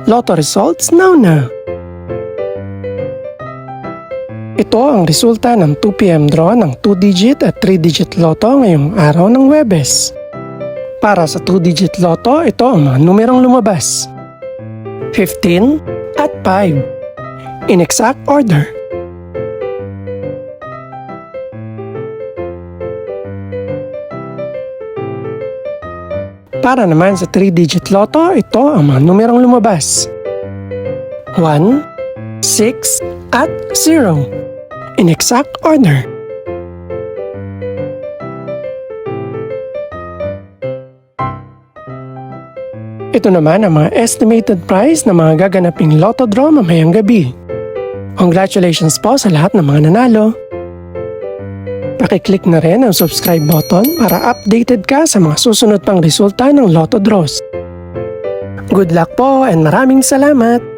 Lotto results now. Ito ang resulta ng 2 PM draw ng 2-digit at 3-digit lotto ngayong araw ng Huwebes. Para sa 2-digit lotto, ito ang mga numerong lumabas. 15 at 5. In exact order. Para naman sa 3-digit lotto, ito ang mga numerong lumabas. 1, 6 at 0. In exact order. Ito naman ang mga estimated price ng mga gaganaping lotto draw mamayang gabi. Congratulations po sa lahat ng mga nanalo. Pakiclick na rin ang subscribe button para updated ka sa mga susunod pang resulta ng lotto draws. Good luck po and maraming salamat!